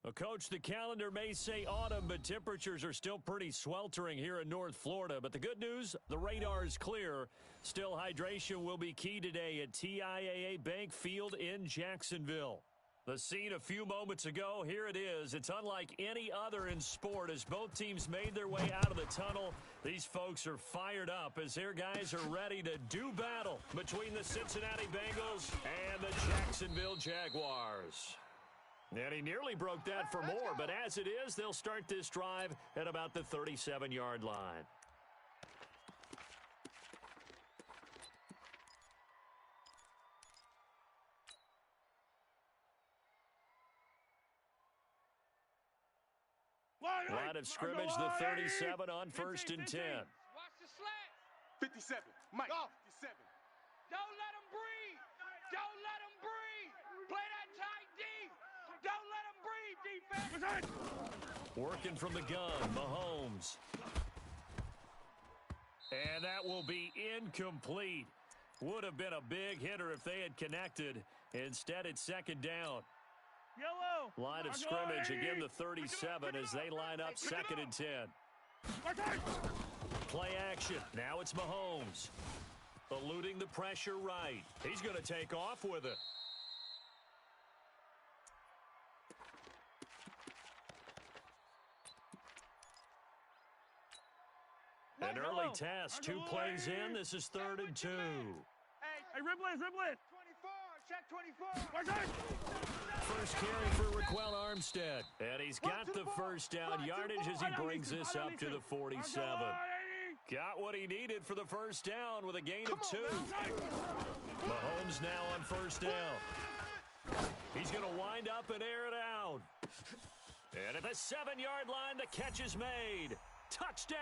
Well, Coach, the calendar may say autumn, but temperatures are still pretty sweltering here in North Florida. But the good news, the radar is clear. Still, hydration will be key today at TIAA Bank Field in Jacksonville. The scene a few moments ago, here it is. It's unlike any other in sport as both teams made their way out of the tunnel. These folks are fired up as their guys are ready to do battle between the Cincinnati Bengals and the Jacksonville Jaguars. And he nearly broke that for more, but as it is, they'll start this drive at about the 37-yard line. Line of scrimmage, the 37 on 1st and 10. Watch the slant. 57. Mike. Go. 57. Don't let him breathe. Don't let him breathe. Play that tight D. Don't let him breathe, defense. Working from the gun, Mahomes. And that will be incomplete. Would have been a big hitter if they had connected. Instead, it's 2nd down. Yellow. Line of scrimmage, again the 37 as they line up 2nd and 10. Play action. Now it's Mahomes. Eluding the pressure right. He's going to take off with it. An early test. 2 plays in. This is 3rd and 2. Hey, Riblet. 24. Check 24. First carry for Raquel Armstead. And he's got the first down yardage as he brings this up to the 47. Got what he needed for the first down with a gain of 2. Mahomes now on 1st down. He's going to wind up and air it out. And at the 7-yard line, the catch is made. Touchdown,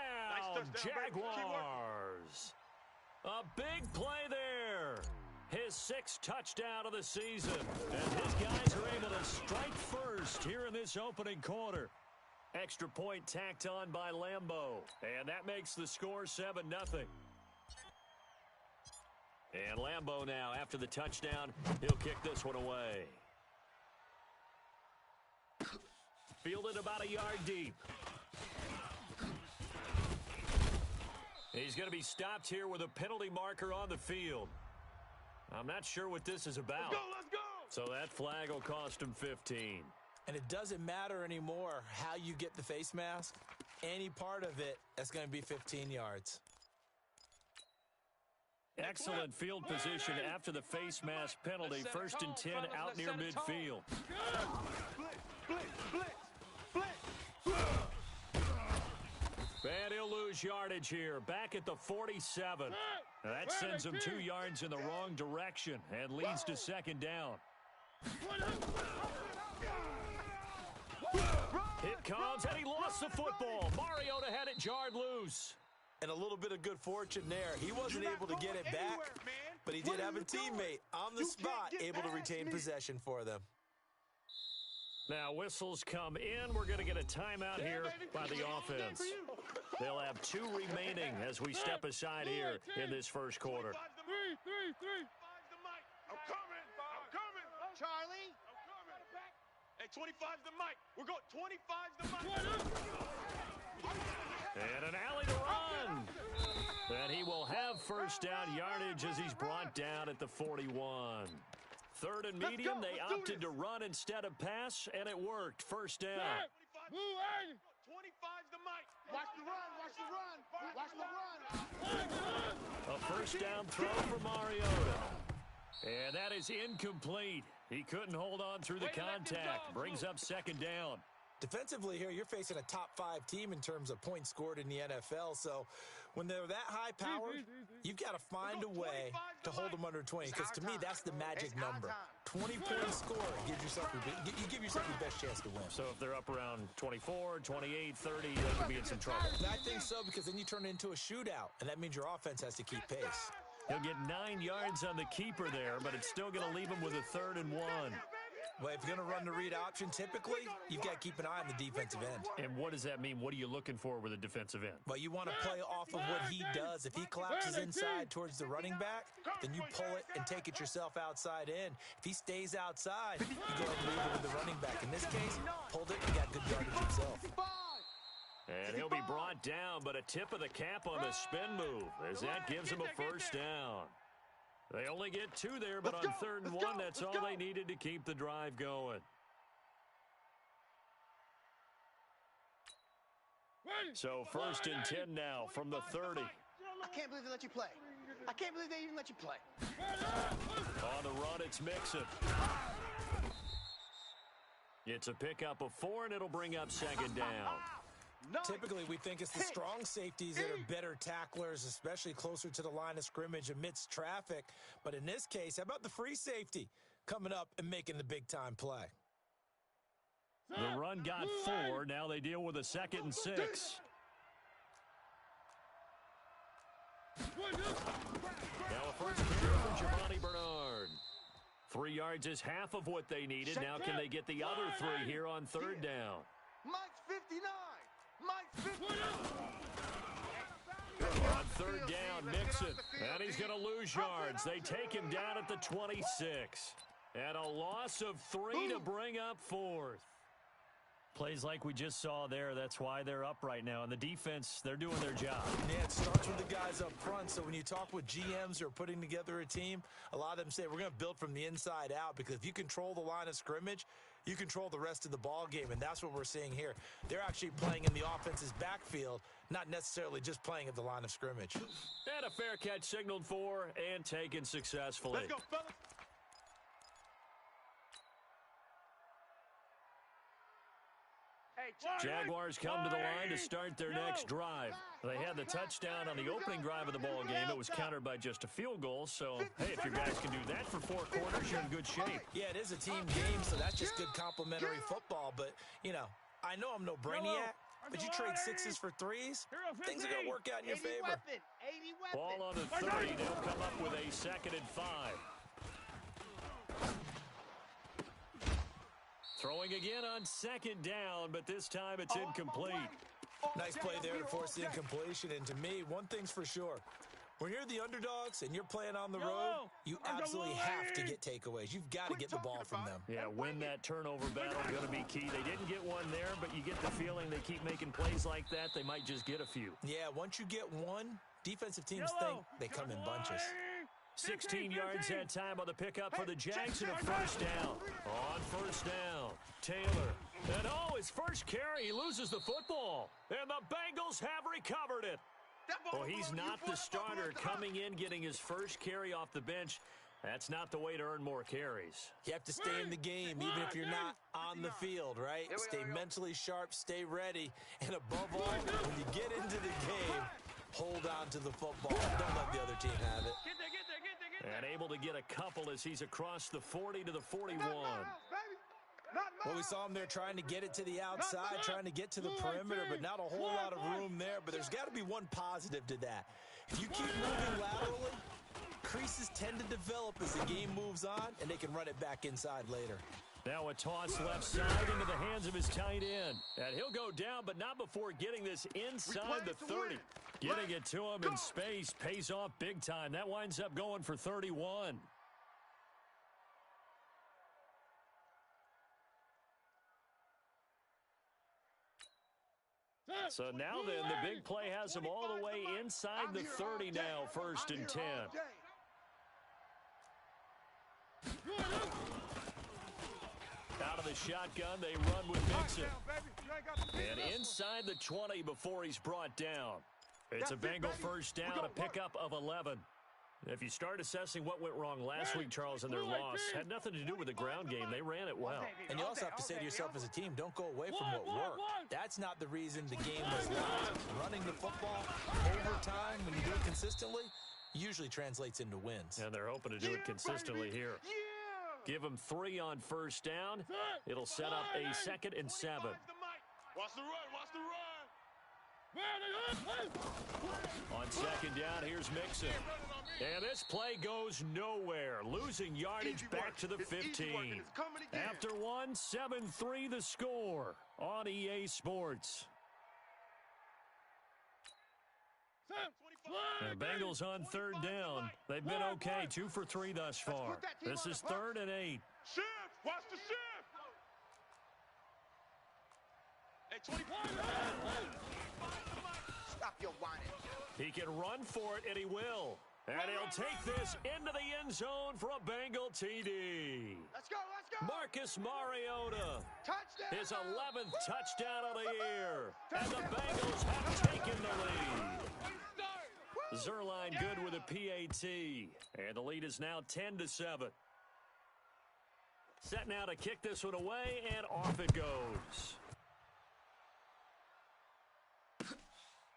nice Jaguars. A big play there. His 6th touchdown of the season. And his guys are able to strike first here in this opening quarter. Extra point tacked on by Lambeau. And that makes the score 7-0. And Lambeau now, after the touchdown, he'll kick this one away. Fielded about a yard deep. He's going to be stopped here with a penalty marker on the field. I'm not sure what this is about. Let's go! So that flag will cost him 15. And it doesn't matter anymore how you get the face mask. Any part of it, that's going to be 15 yards. Excellent field position after the face mask penalty. 1st and 10 out near midfield. Blitz. And he'll lose yardage here. Back at the 47. That sends him 2 yards in the wrong direction and leads to 2nd down. It comes, and he lost the football. Mariota had it jarred loose. And a little bit of good fortune there. He wasn't able to get it back, but he did have a teammate on the spot able to retain possession for them. Now whistles come in. We're going to get a timeout here by the offense. They'll have 2 remaining as we step aside here in this first quarter. 3. I'm coming. Charlie. Hey, 25's the mic. We're going 25's the mic. And an alley to run. And he will have first down yardage as he's brought down at the 41. 3rd and medium, they opted to run instead of pass, and it worked. First down. 25's the mic. Watch the run. A first down throw for Mariota. And that is incomplete. He couldn't hold on through the contact. Brings up 2nd down. Defensively here, you're facing a top 5 team in terms of points scored in the NFL. So when they're that high-powered, you've got to find a way to hold them under 20. Because to me, that's the magic number. 20-point score gives yourself you give yourself your best chance to win. So if they're up around 24, 28, 30, they could be in some trouble. And I think so, because then you turn it into a shootout, and that means your offense has to keep pace. He'll get 9 yards on the keeper there, but it's still going to leave him with a 3rd and 1. Well, if you're going to run the read option, typically, you've got to keep an eye on the defensive end. And what does that mean? What are you looking for with a defensive end? Well, you want to play off of what he does. If he collapses inside towards the running back, then you pull it and take it yourself outside in. If he stays outside, you go ahead and leave it with the running back. In this case, pulled it and got good yardage himself. And he'll be brought down, but a tip of the cap on the spin move as that gives him a first down. They only get 2 there, but on 3rd and 1, that's all they needed to keep the drive going. So 1st and 10 now from the 30. I can't believe they let you play. I can't believe they even let you play. On the run, it's Mixon. It's a pickup of 4, and it'll bring up 2nd down. Typically, we think it's the strong safeties that are better tacklers, especially closer to the line of scrimmage amidst traffic. But in this case, how about the free safety coming up and making the big-time play? The run got 4. Now they deal with a 2nd and 6. Now a first carry for Giovanni Bernard. 3 yards is half of what they needed. Now can they get the other 3 here on 3rd down? Mike's 59. Mike's 59. On 3rd down, Mixon. And he's going to lose yards. They take him down at the 26. And a loss of 3 to bring up 4th. Plays like we just saw there. That's why they're up right now. And the defense, they're doing their job. Yeah, it starts with the guys up front. So when you talk with GMs who are putting together a team, a lot of them say we're going to build from the inside out, because if you control the line of scrimmage, you control the rest of the ball game, and that's what we're seeing here. They're actually playing in the offense's backfield, not necessarily just playing at the line of scrimmage. And a fair catch signaled for and taken successfully. Let's go, fellas. Jaguars come to the line to start their next drive. They had the touchdown on the opening drive of the ball game. It was countered by just a field goal. So, hey, if your guys can do that for 4 quarters, you're in good shape. Yeah, it is a team game, so that's just good complimentary football. But, you know, I know I'm no brainiac, but you trade 6s for 3s, things are going to work out in your favor. 80 weapon. Ball on the 30. They'll come up with a 2nd and 5. Throwing again on 2nd down, but this time it's incomplete. Nice play there to force the incompletion. And to me, one thing's for sure. When you're the underdogs and you're playing on the road, you absolutely have to get takeaways. You've got to get the ball from them. Yeah, win that turnover battle, going to be key. They didn't get one there, but you get the feeling they keep making plays like that, they might just get a few. Yeah, once you get one, defensive teams think they come in bunches. 16 yards that time on the pickup for the Jags and a first down. On first down, Taylor. And his first carry, he loses the football. And the Bengals have recovered it. Well, he's not the starter coming in, getting his first carry off the bench. That's not the way to earn more carries. You have to stay in the game, even if you're not on the field, right? Stay mentally sharp, stay ready. And above all, when you get into the game, hold on to the football. Don't let the other team have it. And able to get a couple as he's across the 40 to the 41. Well, we saw him there trying to get it to the outside, trying to get to the perimeter, but not a whole lot of room there. But there's got to be one positive to that. If you keep moving laterally, creases tend to develop as the game moves on, and they can run it back inside later. Now a toss left side into the hands of his tight end. And he'll go down, but not before getting this inside the 30. Getting it to him in space pays off big time. That winds up going for 31. So now then, the big play has him all the way inside the 30 now, 1st and 10. Out of the shotgun, they run with Mixon. And inside the 20 before he's brought down. It's a Bengal first down, a pickup of 11. If you start assessing what went wrong last week, Charles, in their loss, had nothing to do with the ground game. They ran it well. And you also have to say to yourself as a team, don't go away from what worked. That's not the reason the game was lost. Running the football over time, when you do it consistently, usually translates into wins. And they're hoping to do it consistently here. Give them 3 on first down. It'll set up a 2nd and 7. Watch the run, watch the run. On 2nd down, here's Mixon. And this play goes nowhere, losing yardage back to the 15. After one, 7-3 the score on EA Sports. The Bengals on third down. They've been okay, 2 for 3 thus far. This is 3rd and 8. Shift! Watch the shift! Hey, 21! Stop your whining. He can run for it, and he will. And he'll take this into the end zone for a Bengal TD. Let's go, let's go. Marcus Mariota. Touchdown. His 11th touchdown of the year. And the Bengals have taken the lead. Zerline good with a PAT. And the lead is now 10-7. Set now to kick this one away, and off it goes.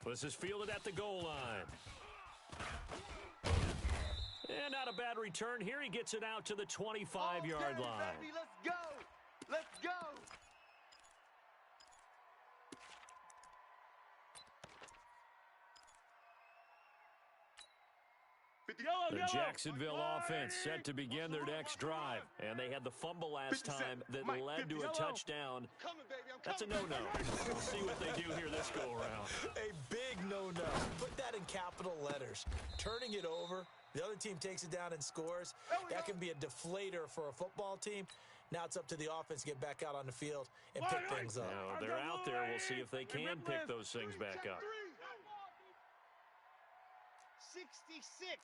This is fielded at the goal line. And not a bad return here. He gets it out to the 25-yard line. Baby, let's go. Let's go. The Jacksonville offense set to begin their next drive. And they had the fumble last time that led to a touchdown. That's a no-no. We'll see what they do here this go-around. A big no-no. Put that in capital letters. Turning it over, the other team takes it down and scores. That can be a deflator for a football team. Now it's up to the offense to get back out on the field and pick things up. Now they're out there. We'll see if they can pick those things back up. 66.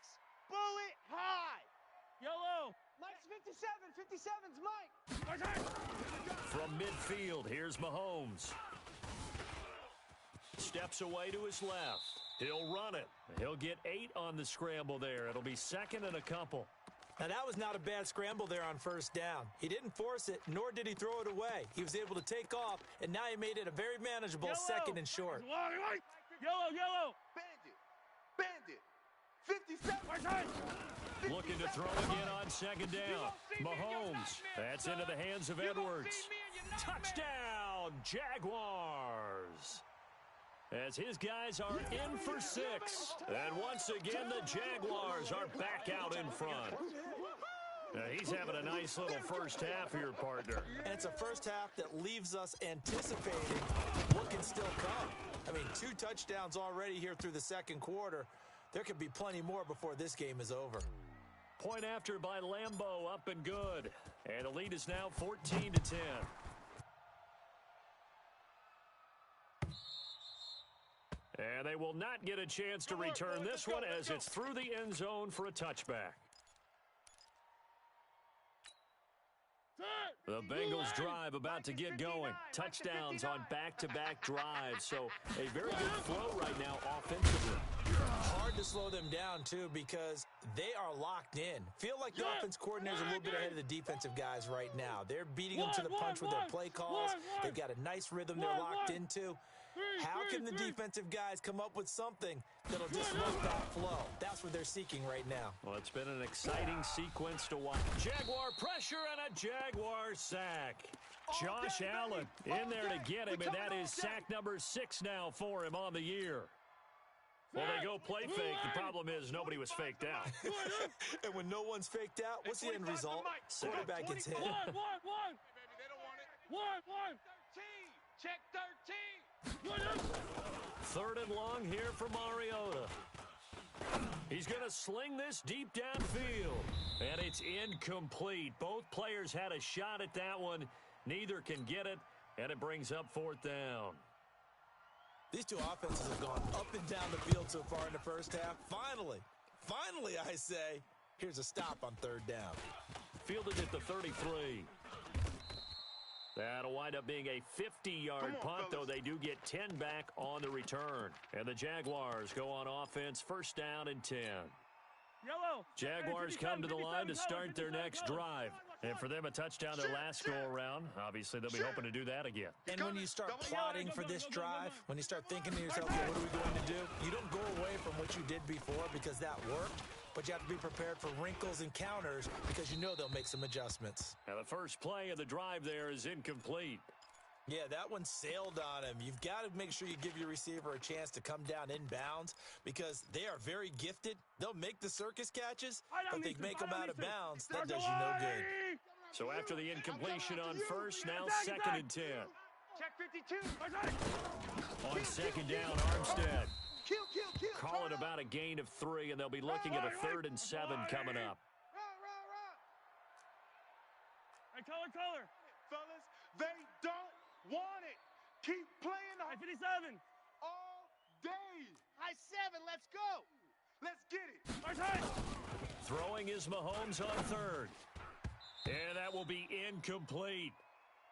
Bullet high. Yellow. Mike's 57. 57's Mike. From midfield, here's Mahomes. Steps away to his left. He'll run it. He'll get 8 on the scramble there. It'll be 2nd and a couple. Now, that was not a bad scramble there on first down. He didn't force it, nor did he throw it away. He was able to take off, and now he made it a very manageable 2nd and short. Yellow. Bandit. 57. Looking to throw again on 2nd down. Mahomes. That's into the hands of Edwards. Touchdown, Jaguars. As his guys are in for 6. And once again, the Jaguars are back out in front. He's having a nice little first half here, partner. And it's a first half that leaves us anticipating what can still come. I mean, 2 touchdowns already here through the second quarter. There could be plenty more before this game is over. Point after by Lambeau, up and good. And the lead is now 14-10. And they will not get a chance to return this one as it's through the end zone for a touchback. The Bengals drive about to get going. Touchdowns on back-to-back drives. So a very good flow right now offensively. Hard to slow them down, too, because they are locked in. Feel like the offense coordinator's a little bit ahead of the defensive guys right now. They're beating them to the punch with their play calls. They've got a nice rhythm they're locked into. How can the defensive guys come up with something that'll disrupt that flow? That's what they're seeking right now. Well, it's been an exciting sequence to watch. Jaguar pressure and a Jaguar sack. Josh Allen in there to get him, and that is sack number 6 now for him on the year. Well, they go play fake. The problem is nobody was faked out. And when no one's faked out, what's the end result? Quarterback gets hit. One. Baby, they don't want it. One. 13. Check 13. 3rd and long here for Mariota. He's going to sling this deep downfield. And it's incomplete. Both players had a shot at that one. Neither can get it. And it brings up 4th down. These two offenses have gone up and down the field so far in the first half. Finally, I say, here's a stop on 3rd down. Fielded at the 33. That'll wind up being a 50-yard punt, though they do get 10 back on the return. And the Jaguars go on offense, 1st down and 10. Yellow. Jaguars come to the line to start their next drive. And for them, a touchdown their last go-around. Obviously, they'll be hoping to do that again. And when you start plotting for this drive, when you start thinking to yourself, well, what are we going to do? You don't go away from what you did before because that worked. But you have to be prepared for wrinkles and counters because you know they'll make some adjustments. Now, the first play of the drive there is incomplete. Yeah, that one sailed on him. You've got to make sure you give your receiver a chance to come down inbounds because they are very gifted. They'll make the circus catches, but they make them out of bounds. That does you no good. So after the incompletion on first, now 2nd and 10. Check 52. On 2nd down, Armstead. Call it about a gain of 3, and they'll be looking at a 3rd and 7 coming up. Hey, color. Fellas, they don't want it. Keep playing Hey, 57. all day. High 7, let's go. Let's get it. First high. Throwing is Mahomes on 3rd. And that will be incomplete.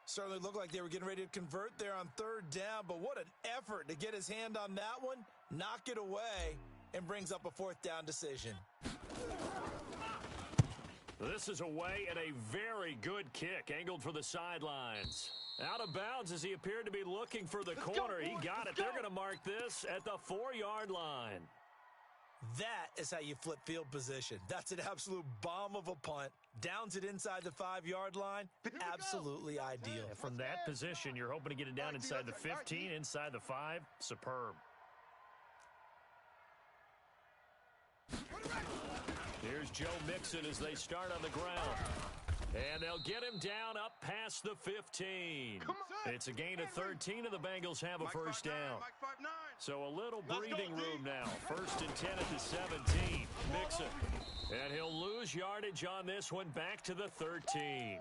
Certainly looked like they were getting ready to convert there on 3rd down, but what an effort to get his hand on that one, knock it away, and brings up a 4th down decision. This is away and a very good kick, angled for the sidelines. Out of bounds as he appeared to be looking for the corner. He got it. They're going to mark this at the 4-yard line. That is how you flip field position. That's an absolute bomb of a punt. Downs it inside the 5-yard line. Absolutely ideal. And from that position, you're hoping to get it down inside the 15, inside the 5. Superb. Here's Joe Mixon as they start on the ground. And they'll get him down up past the 15. It's a gain of 13, and the Bengals have a first down. So a little breathing room now. 1st and 10 at the 17. Mixon. And he'll lose yardage on this one back to the 13.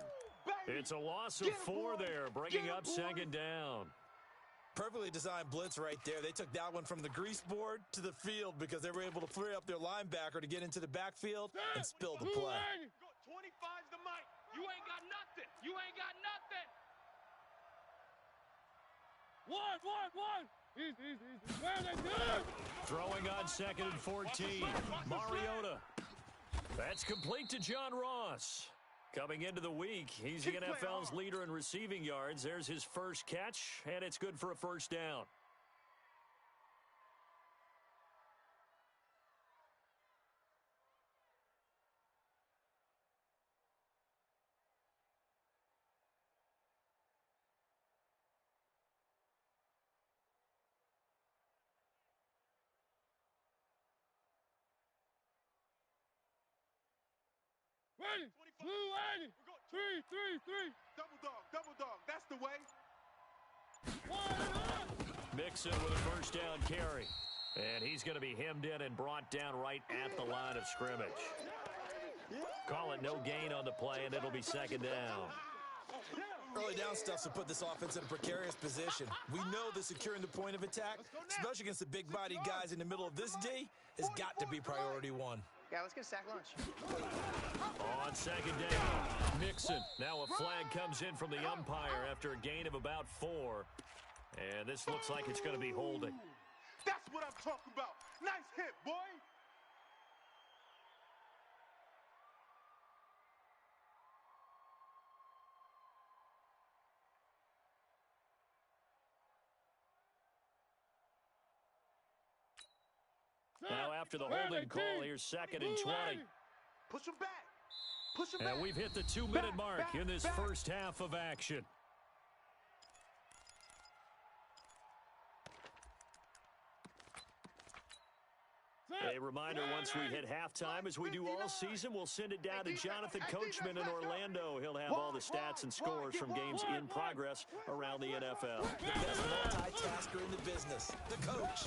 It's a loss of 4 there, bringing up 2nd down. Perfectly designed blitz right there. They took that one from the grease board to the field because they were able to free up their linebacker to get into the backfield and spill the play. 25's the mic. You ain't got nothing. You ain't got nothing. One. Easy. Where they good? Throwing on 2nd and 14. Mariota. That's complete to John Ross. Coming into the week, he's the NFL's leader in receiving yards. There's his first catch, and it's good for a first down. Ready. Blue 80. 3. Double dog. That's the way. Mixon with a first down carry. And he's going to be hemmed in and brought down right at the line of scrimmage. Call it no gain on the play, and it'll be 2nd down. Early down stuff to put this offense in a precarious position. We know that securing the point of attack, especially against the big-bodied guys in the middle of this D, has got to be priority 1. Yeah, let's get a sack lunch. On 2nd down, Mixon. Now a flag comes in from the umpire after a gain of about 4. And this looks like it's going to be holding. That's what I'm talking about. Nice hit, boy. Now after the holding call, here's 2nd and 20. Push him back. And we've hit the 2-minute mark in this first half of action. A reminder, once we hit halftime, as we do all season, we'll send it down to Jonathan Coachman in Orlando. He'll have all the stats and scores from games in progress around the NFL. The best multitasker in the business, the coach.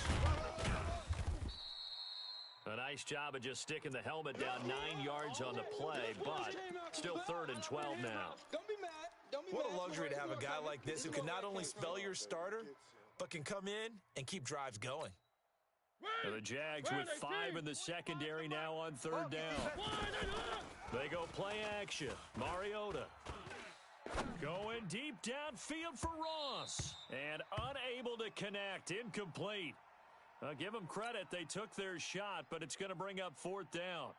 A nice job of just sticking the helmet down 9 yards on the play, but still 3rd and 12 now. Don't be mad. What a luxury to have a guy like this who can not only spell your starter, but can come in and keep drives going. And the Jags with 5 in the secondary now on 3rd down. They go play action. Mariota going deep downfield for Ross. And unable to connect. Incomplete. Give them credit. They took their shot, but it's going to bring up 4th down.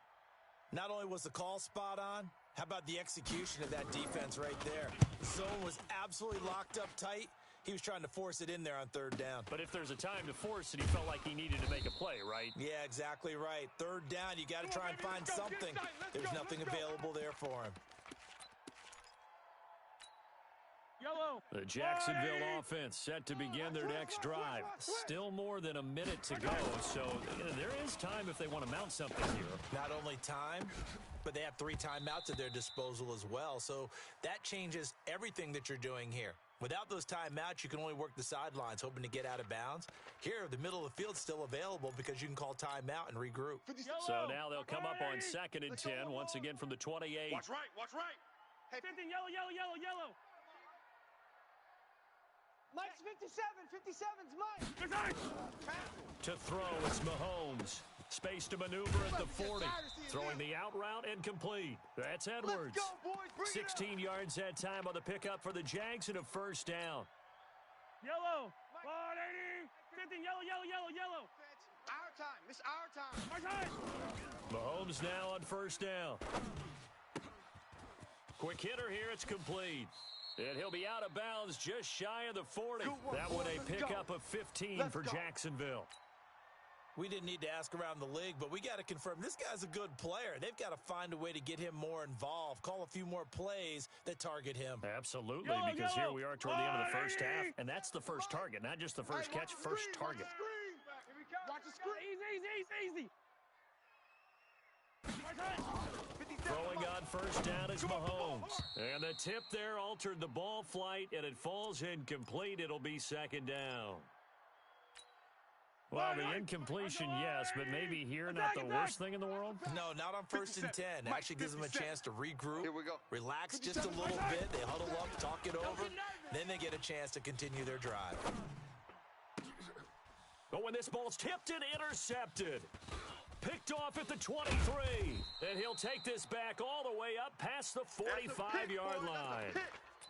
Not only was the call spot on, how about the execution of that defense right there? The zone was absolutely locked up tight. He was trying to force it in there on 3rd down. But if there's a time to force it, he felt like he needed to make a play, right? Yeah, exactly right. 3rd down, you got to try and find something. There's nothing available there for him. Yellow. The Jacksonville offense set to begin their next drive. Still more than a minute to go, so there is time if they want to mount something here. Not only time, but they have 3 timeouts at their disposal as well, so that changes everything that you're doing here. Without those timeouts, you can only work the sidelines, hoping to get out of bounds. Here, the middle of the field's still available because you can call timeout and regroup. So now they'll come up on 2nd and 10, once again from the 28. Watch right, watch right. Hey, 15, yellow, yellow, yellow, yellow. Mike's 57. 57's Mike. Good night. To throw, it's Mahomes. Space to maneuver at the 40. Throwing the out route and complete. That's Edwards. Let's go, boys. Bring 16 yards that time on the pickup for the Jags and a first down. Yellow. 180. 15, yellow, yellow, yellow, yellow. Our time. It's our time. My time. Mahomes now on first down. Quick hitter here, it's complete. And he'll be out of bounds just shy of the 40. That one a pickup of 15 for Jacksonville. We didn't need to ask around the league, but we got to confirm this guy's a good player. They've got to find a way to get him more involved, call a few more plays that target him. Absolutely, because here we are toward the end of the first half, and that's the first target, not just the first catch, first target. Watch the screen. Easy, easy. My time. Throwing on first down is Mahomes. And the tip there altered the ball flight, and it falls incomplete. It'll be 2nd down. Well, the incompletion, yes, but maybe here not the worst thing in the world? No, not on 1st and 10. Actually gives them a chance to regroup, Here we go. relax just a little bit. They huddle up, talk it over. Then they get a chance to continue their drive. But when this ball's tipped and intercepted. Picked off at the 23. And he'll take this back all the way up past the 45-yard line.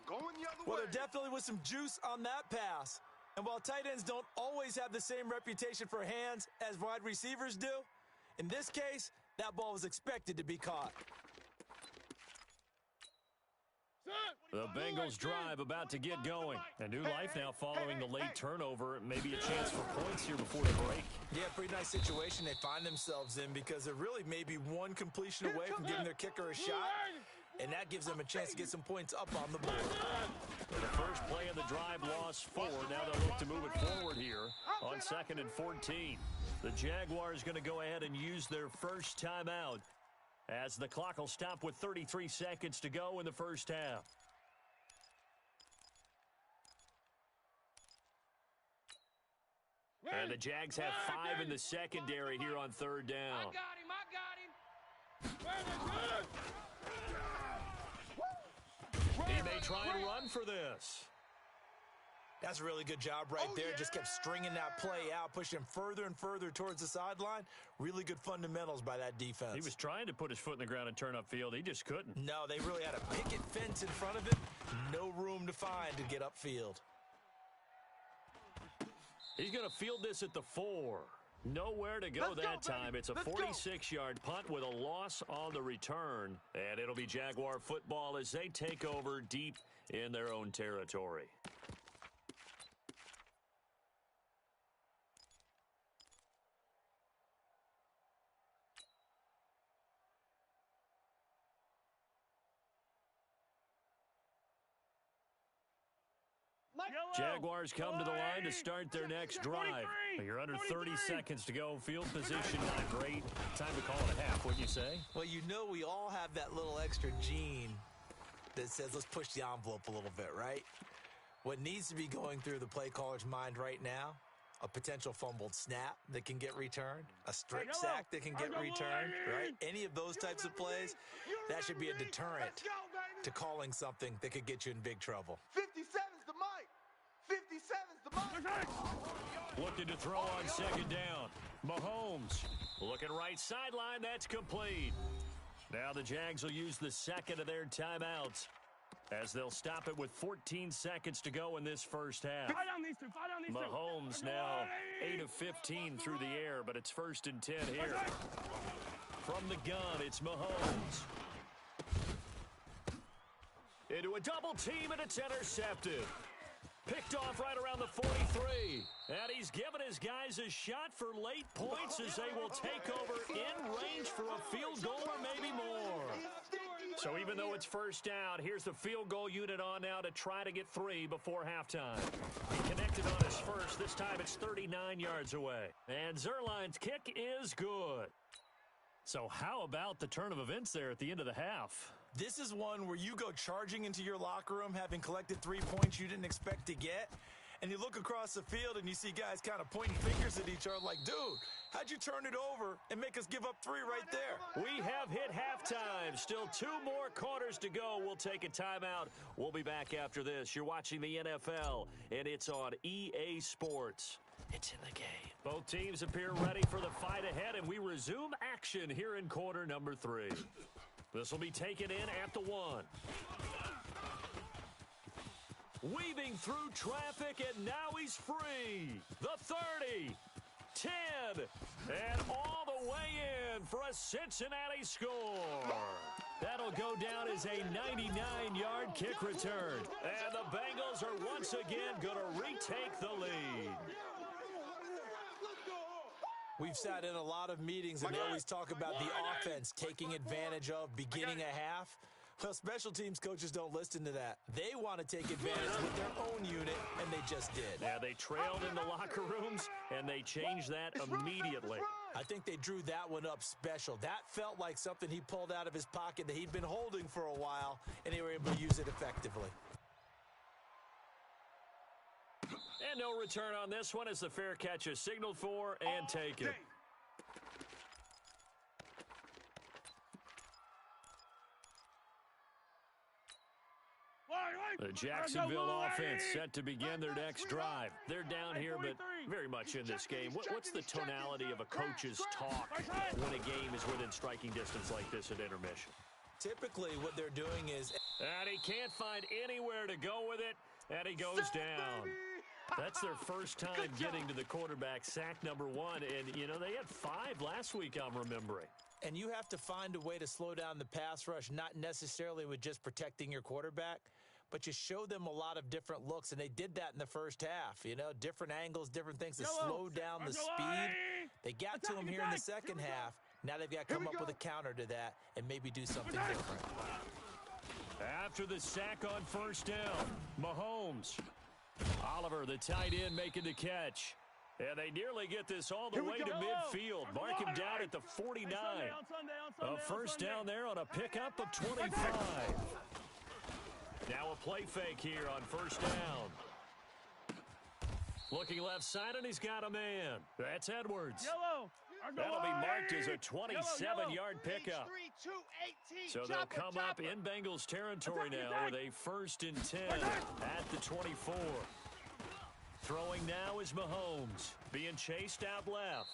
Going the other Well, way. there definitely was some juice on that pass. And while tight ends don't always have the same reputation for hands as wide receivers do, in this case, that ball was expected to be caught. The Bengals drive about to get going. A new life now following the late turnover. Maybe a chance for points here before the break. Yeah, pretty nice situation they find themselves in because they're really maybe one completion away from giving their kicker a shot. And that gives them a chance to get some points up on the board. For the first play of the drive, lost 4. Now they'll look to move it forward here on 2nd and 14. The Jaguars going to go ahead and use their first timeout as the clock will stop with 33 seconds to go in the first half. And the Jags have 5 in the secondary here on 3rd down. I got him. He may try and run for this. That's a really good job right there. Just kept stringing that play out, pushing further and further towards the sideline. Really good fundamentals by that defense. He was trying to put his foot in the ground and turn upfield. He just couldn't. No, they really had a picket fence in front of him. No room to find to get upfield. He's going to field this at the 4. Nowhere to go that time. It's a 46-yard punt with a loss on the return. And it'll be Jaguar football as they take over deep in their own territory. Jaguars come to the line to start their next drive. You're under 30 seconds to go. Field position not great. Time to call it a half, wouldn't you say? Well, you know we all have that little extra gene that says let's push the envelope a little bit, right? What needs to be going through the play caller's mind right now, a potential fumbled snap that can get returned, a strip sack that can get returned, right? Any of those types of plays, that should be a deterrent to calling something that could get you in big trouble. 57's the mic. 57's the mic. Looking to throw on 2nd down. Mahomes looking right sideline. That's complete. Now the Jags will use the 2nd of their timeouts as they'll stop it with 14 seconds to go in this first half. Fight on these two. Mahomes now 8 of 15 through the air, but it's 1st and 10 here. From the gun, it's Mahomes. Into a double team, and it's intercepted. Picked off right around the 43. And he's given his guys a shot for late points as they will take over in range for a field goal or maybe more. So even though it's first down, here's the field goal unit on now to try to get 3 before halftime. He connected on his first. This time it's 39 yards away. And Zerline's kick is good. So how about the turn of events there at the end of the half? This is one where you go charging into your locker room having collected 3 points you didn't expect to get, and you look across the field and you see guys kind of pointing fingers at each other like, dude, how'd you turn it over and make us give up 3 right there? We have hit halftime. Still 2 more quarters to go. We'll take a timeout. We'll be back after this. You're watching the NFL, and it's on EA Sports. It's in the game. Both teams appear ready for the fight ahead, and we resume action here in quarter number 3. This will be taken in at the 1. Weaving through traffic, and now he's free. The 30, 10, and all the way in for a Cincinnati score. That'll go down as a 99-yard kick return. And the Bengals are once again going to retake the lead. We've sat in a lot of meetings and they always talk about the offense taking advantage of beginning a half. Well, special teams coaches don't listen to that. They want to take advantage with their own unit, and they just did. Yeah, they trailed in the locker rooms, and they changed that immediately. I think they drew that one up special. That felt like something he pulled out of his pocket that he'd been holding for a while, and they were able to use it effectively. And no return on this one as the fair catch is signaled for and taken. The Jacksonville offense set to begin their next drive. They're down here, but very much in this game. What's the tonality of a coach's talk when a game is within striking distance like this at intermission? Typically, what they're doing is... And he can't find anywhere to go with it, and he goes down. That's their first time getting to the quarterback, sack number 1. And, you know, they had 5 last week, I'm remembering. And you have to find a way to slow down the pass rush, not necessarily with just protecting your quarterback, but you show them a lot of different looks, and they did that in the first half. You know, different angles, different things to slow down the speed. They got to him here in the second half. Now they've got to come up with a counter to that and maybe do something different. After the sack on first down, Mahomes. Oliver, the tight end, making the catch. And they nearly get this all the way to midfield. Mark him down at the 49. A first down there on a pickup of 25. Now a play fake here on first down. Looking left side, and he's got a man. That's Edwards. That'll be marked as a 27-yard pickup. So they'll come up in Bengals territory now with a 1st and 10 at the 24. Throwing now is Mahomes, being chased out left.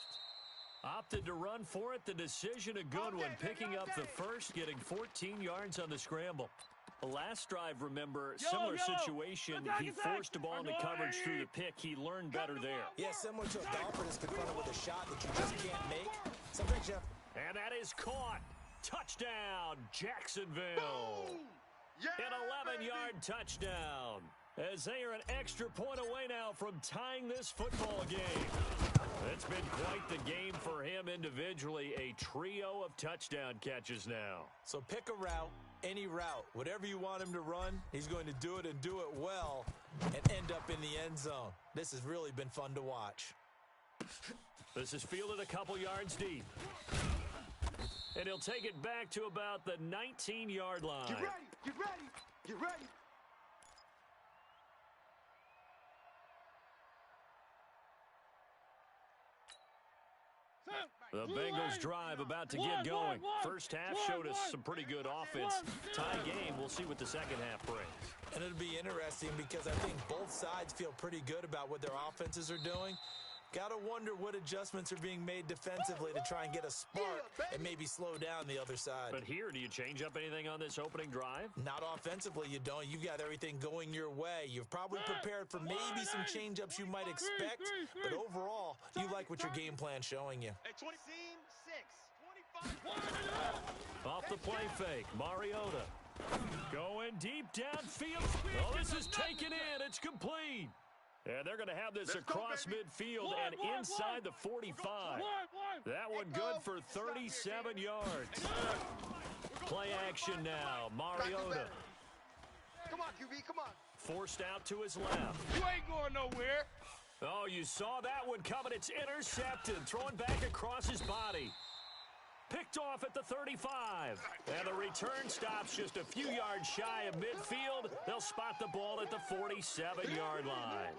Opted to run for it. The decision a good one, picking up the first, getting 14 yards on the scramble. The last drive, remember, similar situation. He forced the ball into coverage through the pick. He learned better there. Yeah, similar to a golfer that's confronted with a shot that you just can't make. Sometimes you have... And that is caught. Touchdown, Jacksonville. An 11-yard touchdown. As they are an extra point away now from tying this football game. It's been quite the game for him individually. A trio of touchdown catches now. So pick a route, any route. Whatever you want him to run, he's going to do it and do it well and end up in the end zone. This has really been fun to watch. This is fielded a couple yards deep. And he'll take it back to about the 19-yard line. Get ready, get ready, get ready. The Bengals drive about to get going. First half showed us some pretty good offense. Tie game, we'll see what the second half brings. And it'll be interesting because I think both sides feel pretty good about what their offenses are doing. Got to wonder what adjustments are being made defensively to try and get a spark and maybe slow down the other side. But here, do you change up anything on this opening drive? Not offensively, you don't. You've got everything going your way. You've probably prepared for maybe some change-ups you might expect, but overall, you like what your game plan's showing you. Off the play fake, Mariota. Going deep downfield. Oh, this is taken in. It's complete. And they're going to have this across midfield and inside the 45. That one good for 37 yards. Play action now. Mariota. Come on, QB, come on. Forced out to his left. You ain't going nowhere. Oh, you saw that one coming. It's intercepted. Thrown back across his body. Picked off at the 35. And the return stops just a few yards shy of midfield. They'll spot the ball at the 47-yard line.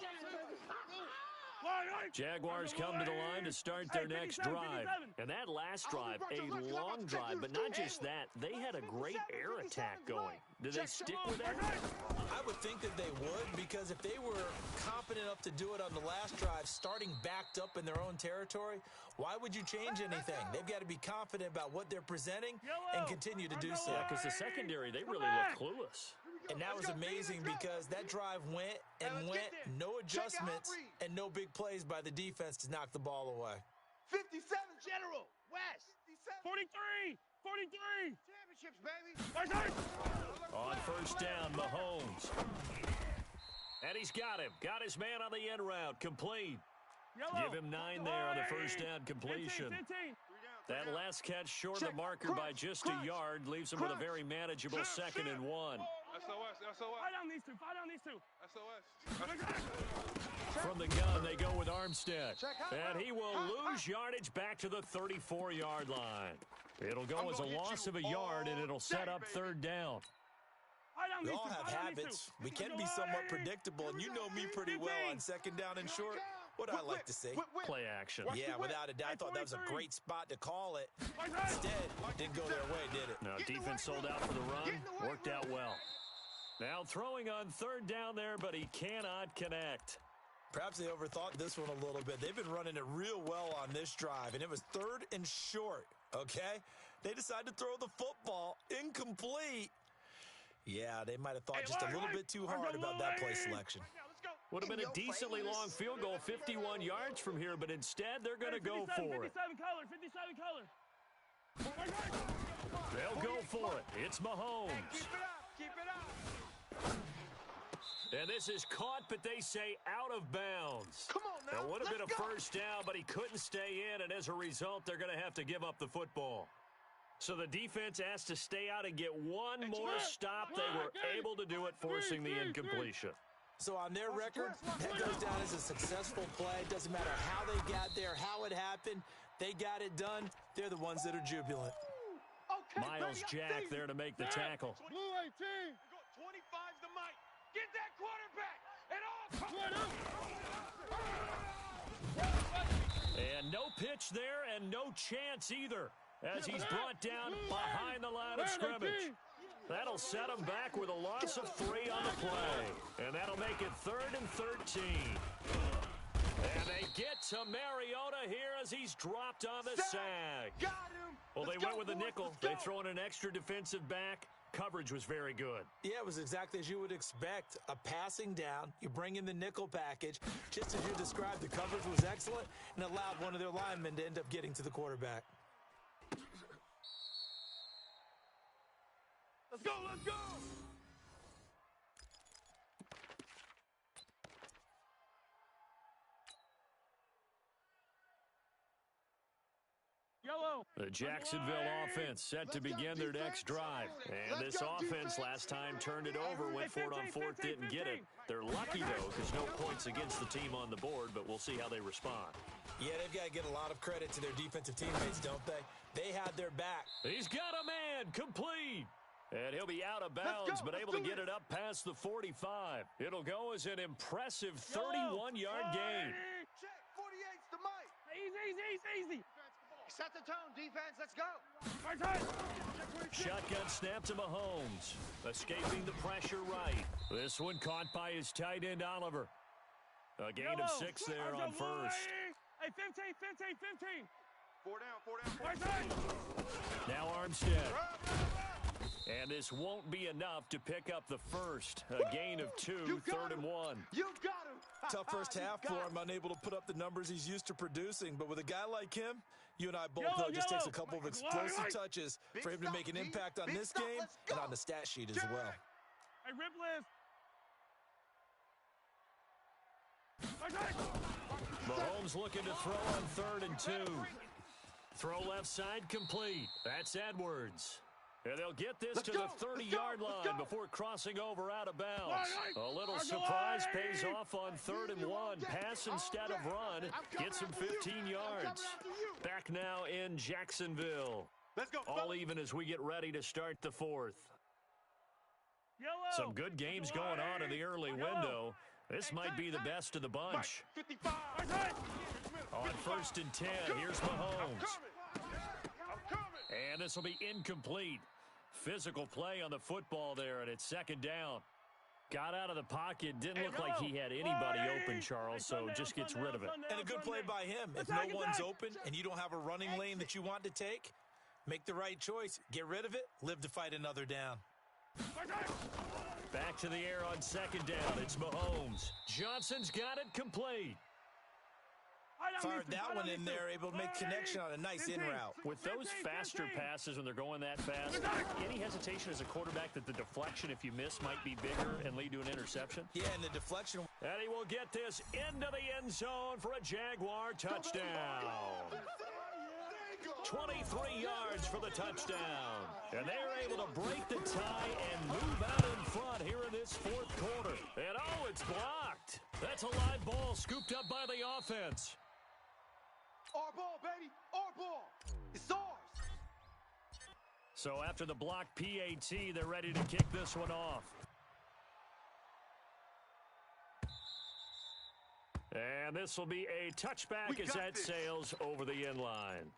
Jaguars come to the line to start their next drive. And that last drive, a long drive, but not just that. They had a great air attack going. Do they stick with that? I would think that they would, because if they were confident enough to do it on the last drive, starting backed up in their own territory, why would you change anything? They've got to be confident about what they're presenting and continue to do so. Yeah, because the secondary, they really look clueless. And that was amazing because that drive went and went, no adjustments and no big plays by the defense to knock the ball away. 57 General West. 43. Championships, baby. On first down, Mahomes. And he's got him. Got his man on the end route. Complete. Give him 9 there on the first down completion. 15. That last catch short of the marker by just a yard leaves him with a very manageable 2nd and 1. SOS. Fight down these two. SOS. From the gun, they go with Armstead. And he will lose yardage back to the 34-yard line. It'll go as a loss of a yard, and it'll set up 3rd down. We all have habits. We can be somewhat predictable, and you know me pretty well on 2nd down and short. What I like to see. Play action. Yeah, without a doubt. I thought that was a great spot to call it. Instead, didn't go their way, did it? No, defense sold out for the run. Worked out well. Now throwing on 3rd down there, but he cannot connect. Perhaps they overthought this one a little bit. They've been running it real well on this drive, and it was 3rd and short, okay? They decided to throw the football incomplete. Yeah, they might have thought just a little bit too hard about that play selection. Would have been a decently long field goal, 51 yards from here, but instead they're going to go for it. 57 color. They'll go for it. It's Mahomes. Keep it up. And this is caught, but they say out of bounds. Come on now. It would have been a Let's go. first down, but he couldn't stay in, and as a result, they're going to have to give up the football. So the defense asked to stay out and get one more stop. They were able to do it, forcing the incompletion. So on their record, that goes down as a successful play. It doesn't matter how they got there, how it happened. They got it done. They're the ones that are jubilant. Okay, Miles Jack there to make the tackle. Blue 18. 25's the mic. Get that quarterback. And no pitch there and no chance either, as he's brought down behind the line of scrimmage. That'll set him back with a loss of 3 on the play. And that'll make it 3rd and 13. And they get to Mariota here as he's dropped on the sag. Got him. Well, they went with a nickel. They throw in an extra defensive back. Coverage was very good. Yeah, it was exactly as you would expect. A passing down, you bring in the nickel package. Just as you described, the coverage was excellent and allowed one of their linemen to end up getting to the quarterback. Let's go. Yellow. The Jacksonville offense set to begin their next drive. And this offense last time turned it over, went for it on 4th, didn't get it. They're lucky, though, because no points against the team on the board, but we'll see how they respond. Yeah, they've got to get a lot of credit to their defensive teammates, don't they? They had their back. He's got a man, complete. And he'll be out of bounds, but able to get it up past the 45. It'll go as an impressive 31-yard gain. Check. 48's the mic. Easy. Set the tone, defense. Let's go. Shotgun snap to Mahomes. Escaping the pressure right. This one caught by his tight end, Oliver. A gain of 6 there on first. Hey, 15. 4 down. Now Armstead. And this won't be enough to pick up the first. A gain of 2, 3rd and 1. You got him. Tough first half for him, unable to put up the numbers he's used to producing. But with a guy like him, you and I both know it just takes a couple of explosive touches for him to make an impact on this game and on the stat sheet as well. Hey, rip lift. Mahomes looking to throw on 3rd and 2. Throw left side complete. That's Edwards. And they'll get this to the 30-yard line before crossing over out of bounds. A little surprise pays off on 3rd and 1. Pass instead of run. Gets him 15 yards. Back now in Jacksonville. Let's go. All even as we get ready to start the 4th. Some good games going on in the early window. This might be the best of the bunch. 55. On 1st and 10, here's Mahomes. And this will be incomplete. Physical play on the football there, and it's 2nd down. Got out of the pocket, didn't look like he had anybody open, Charles, so just gets rid of it. And a good play by him. If no one's open and you don't have a running lane that you want to take, make the right choice. Get rid of it, live to fight another down. Back to the air on 2nd down. It's Mahomes. Johnson's got it complete. Fired that one in there, able to make connection on a nice in route. With those faster passes when they're going that fast, any hesitation as a quarterback that the deflection, if you miss, might be bigger and lead to an interception? Yeah, and the deflection. And he will get this into the end zone for a Jaguar touchdown. 23 yards for the touchdown. And they're able to break the tie and move out in front here in this 4th quarter. And oh, it's blocked. That's a live ball scooped up by the offense. Our ball, baby. Our ball. It's ours. So after the blocked PAT, they're ready to kick this one off. And this will be a touchback as that sails over the end line.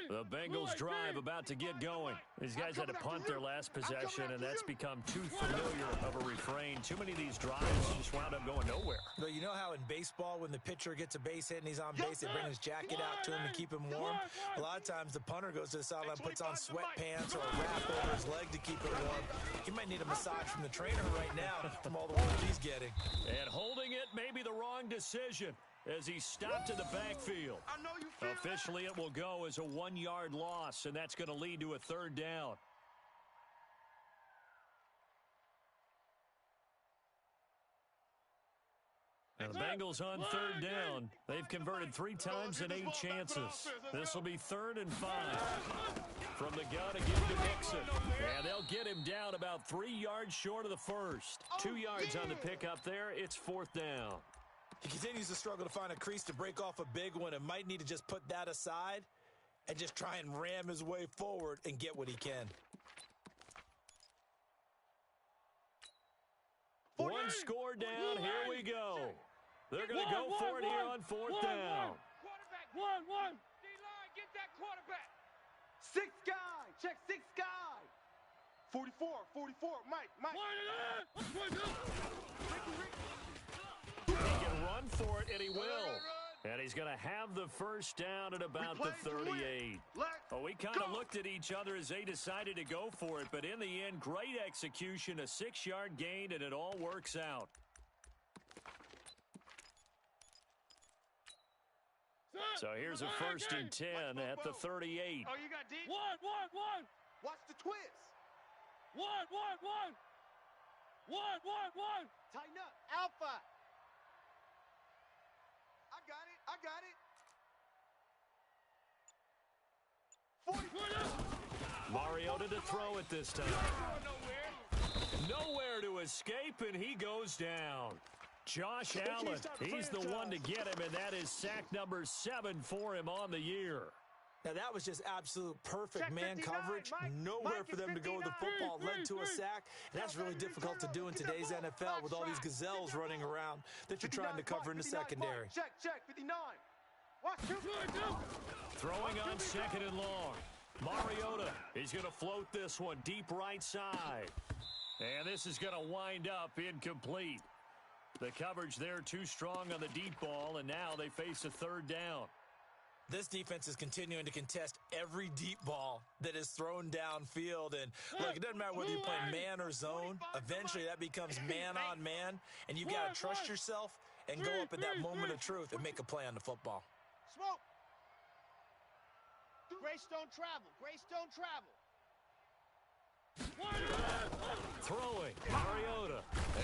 The Bengals drive about to get going. These guys had to punt their last possession, and that's become too familiar of a refrain. Too many of these drives just wound up going nowhere. But you know how in baseball, when the pitcher gets a base hit and he's on base, they bring his jacket out to him to keep him warm? A lot of times the punter goes to the sideline, puts on sweatpants or a wrap over his leg to keep it warm. He might need a massage from the trainer right now from all the work he's getting. And holding it may be the wrong decision as he stopped in the backfield. Officially, it will go as a 1-yard loss, and that's going to lead to a 3rd down. And the Bengals on 3rd down. They've converted 3 times in 8 chances. This will be 3rd and 5. From the gun again to Mixon. And they'll get him down about 3 yards short of the first. 2 yards on the pickup there. It's 4th down. He continues to struggle to find a crease to break off a big one and might need to just put that aside and just try and ram his way forward and get what he can. One score down. Here we go. They're going to go for it here on 4th down. Quarterback. D-line, get that quarterback. 6 guy. Check 6 guy. 44. Mike. He can run for it, and he will. And he's going to have the first down at about the 38. Well, we kind of looked at each other as they decided to go for it, but in the end, great execution, a 6-yard gain, and it all works out. So here's a 1st and 10 at the 38. Oh, you got deep? One. Watch the twist. One. Tighten up. Alpha. I got it. 40. Mariota to throw it this time. Nowhere to escape, and he goes down. Josh Allen, he's the one to get him, and that is sack number 7 for him on the year. Now, that was just absolute perfect man coverage. Nowhere for them to go with the football. Led to a sack. And that's really difficult to do in today's NFL with all these gazelles running around that you're trying to cover in the secondary. Check, 59. Watch him. Throwing on 2nd and long. Mariota, he's going to float this one deep right side. And this is going to wind up incomplete. The coverage there too strong on the deep ball, and now they face a 3rd down. This defense is continuing to contest every deep ball that is thrown downfield. And look, it doesn't matter whether you're playing man or zone. Eventually, that becomes man on man. And you've got to trust yourself and go up at that moment of truth and make a play on the football. Smoke. Grace don't travel. Grace don't travel. Throwing, Mariota.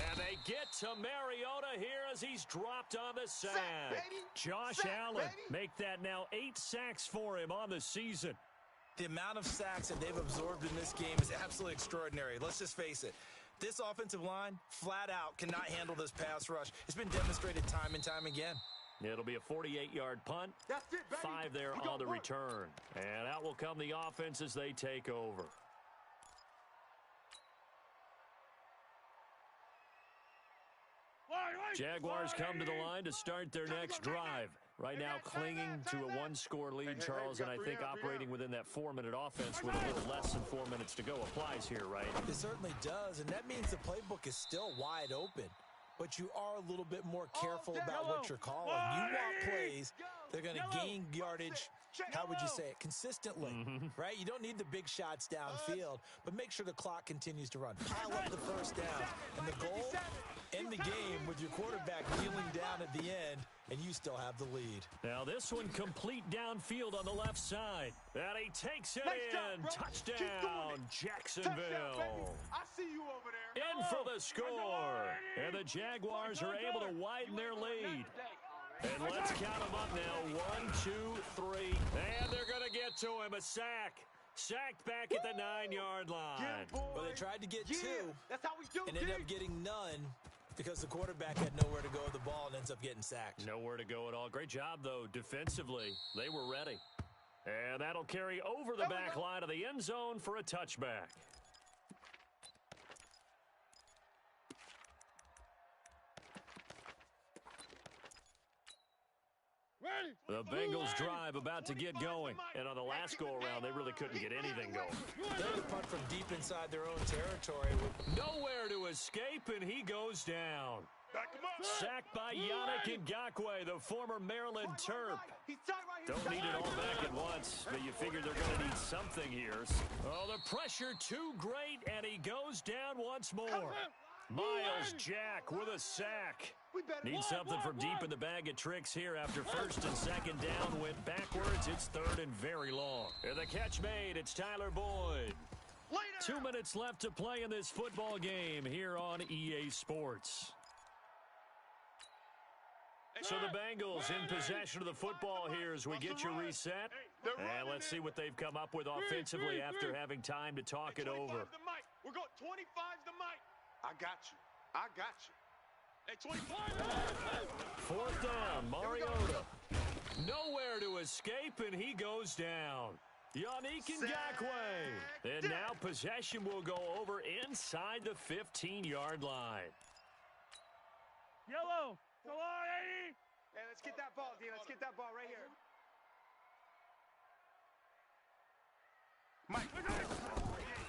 And they get to Mariota here as he's dropped on the sack. Josh Allen, make that now 8 sacks for him on the season. The amount of sacks that they've absorbed in this game is absolutely extraordinary. Let's just face it. This offensive line, flat out, cannot handle this pass rush. It's been demonstrated time and time again. It'll be a 48-yard punt. That's it, baby. 5 there on the return. And out will come the offense as they take over. Jaguars come to the line to start their next drive. Right now clinging to a 1-score lead, Charles, and I think operating within that 4-minute offense with a little less than 4 minutes to go applies here, right? It certainly does, and that means the playbook is still wide open. But you are a little bit more careful about what you're calling. You want plays, they're going to gain yardage, how would you say it, consistently, right? You don't need the big shots downfield, but make sure the clock continues to run. Pile up the first down. And the goal, end the game with your quarterback kneeling down at the end, and you still have the lead. Now this one complete downfield on the left side. And he takes it in. Touchdown, Jacksonville. I see you over there. In for the score. And the Jaguars are able to widen their lead. And let's count them up now. 1, 2, 3. And they're going to get to him. A sack. Sacked back at the 9-yard line. Well, they tried to get 2 That's how we do, and ended up getting none because the quarterback had nowhere to go with the ball and ends up getting sacked. Nowhere to go at all. Great job, though, defensively. They were ready. And that'll carry over the back line of the end zone for a touchback. The Bengals drive about to get going. And on the last go-around, they really couldn't get anything going. They're going to punt from deep inside their own territory. Nowhere to escape, and he goes down. Sacked by Yannick Ngakoue, the former Maryland Terp. Don't need it all back at once, but you figure they're going to need something here. Oh, the pressure too great, and he goes down once more. Miles Jack with a sack. Need something from deep in the bag of tricks here after first and second down went backwards. It's third and very long. And the catch made. It's Tyler Boyd. 2 minutes left to play in this football game here on EA Sports. So the Bengals in possession of the football here as we get your reset. And let's see what they've come up with offensively after having time to talk it over. We're going 25's the mic. I got you. I got you. Hey, 25. 4th down, Mariota. Nowhere to escape, and he goes down. Yannick Ngakoue. And now possession will go over inside the 15-yard line. Yellow. Come on, 80. Hey, let's get that ball, D. Let's get that ball right here. Mike.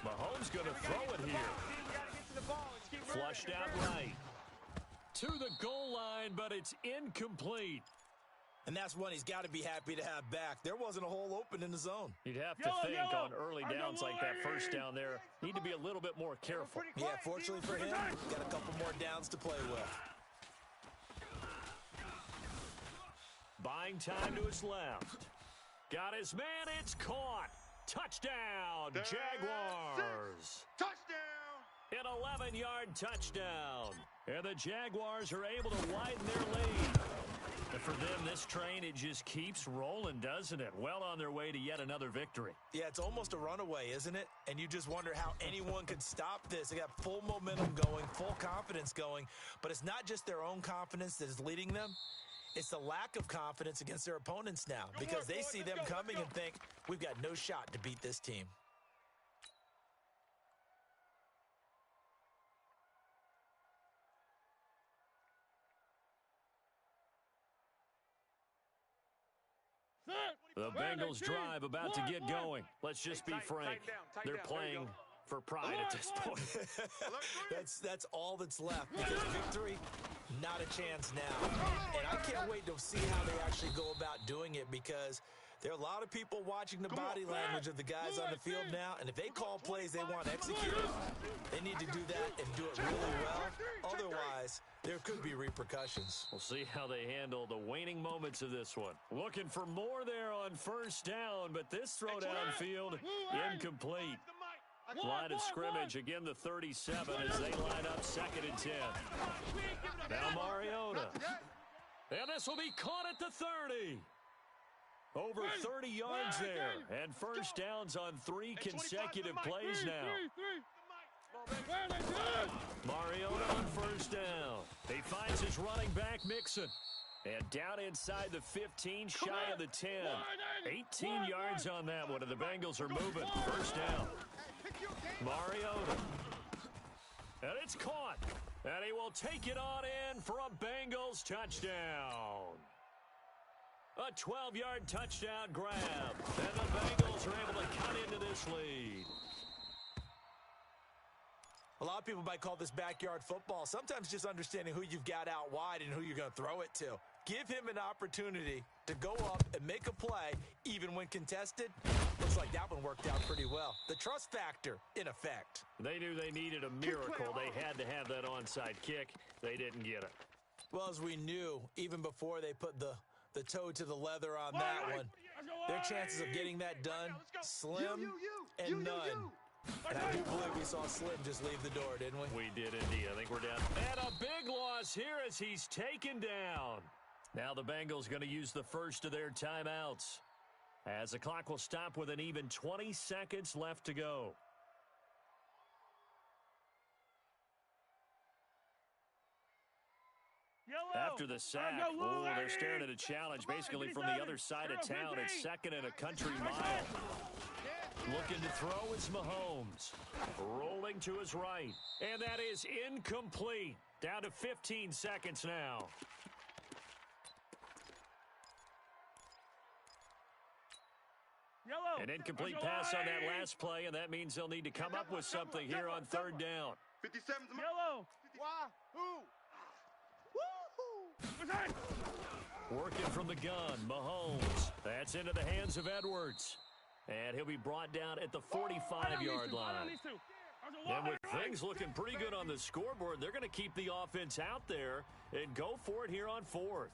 Mahomes going to throw it here. Flushed out right. To the goal line, but it's incomplete. And that's one he's got to be happy to have back. There wasn't a hole open in the zone. You'd have to think on early downs like that first down there, need to be a little bit more careful. Yeah, fortunately for him, got a couple more downs to play with. Buying time to his left. Got his man, it's caught. Touchdown, Jaguars. Touchdown. An 11-yard touchdown. And the Jaguars are able to widen their lead. And for them, this train, it just keeps rolling, doesn't it? Well on their way to yet another victory. Yeah, it's almost a runaway, isn't it? And you just wonder how anyone could stop this. They got full momentum going, full confidence going. But it's not just their own confidence that is leading them. It's the lack of confidence against their opponents now because they see them coming and think, we've got no shot to beat this team. The Bengals drive about to get going. Let's just be frank. They're playing for pride at this point. That's all that's left because victory, not a chance now. And I can't wait to see how they actually go about doing it because There are a lot of people watching the body language of the guys on the field now, and if they call plays they want executed, they need to do that and do it really well. Otherwise, there could be repercussions. We'll see how they handle the waning moments of this one. Looking for more there on first down, but this throw downfield incomplete. Line of scrimmage, again the 37 as they line up 2nd and 10. Now Mariota. And this will be caught at the 30. Over 30 yards there. And first downs on 3 consecutive plays now. Mariota on first down. He finds his running back Mixon. And down inside the 15, shy of the 10. 18 yards on that one, and the Bengals are moving. First down. Mariota. And it's caught. And he will take it on in for a Bengals touchdown. A 12-yard touchdown grab. And the Bengals are able to cut into this lead. A lot of people might call this backyard football. Sometimes just understanding who you've got out wide and who you're going to throw it to. Give him an opportunity to go up and make a play, even when contested. Looks like that one worked out pretty well. The trust factor, in effect. They knew they needed a miracle. They had to have that onside kick. They didn't get it. Well, as we knew, even before they put the toe to the leather on that one, their chances of getting that done, slim and none. And I do believe we saw Slim just leave the door, didn't we? We did indeed. I think we're down. And a big loss here as he's taken down. Now the Bengals going to use the first of their timeouts, as the clock will stop with an even 20 seconds left to go. After the sack, they're staring at a challenge basically from the other side of town. It's 2nd and a country mile. Looking to throw is Mahomes. Rolling to his right. And that is incomplete. Down to 15 seconds now. An incomplete pass on that last play, and that means they'll need to come up with something here on 3rd down. 57. Yellow. Working from the gun, Mahomes. That's into the hands of Edwards. And he'll be brought down at the 45-yard line. And with things looking pretty good on the scoreboard, they're going to keep the offense out there and go for it here on 4th.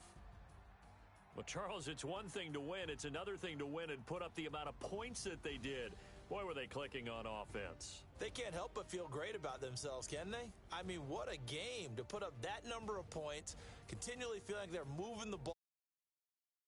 Well, Charles, it's one thing to win. It's another thing to win and put up the amount of points that they did. Boy, were they clicking on offense. They can't help but feel great about themselves, can they? I mean, what a game to put up that number of points, continually feeling like they're moving the ball.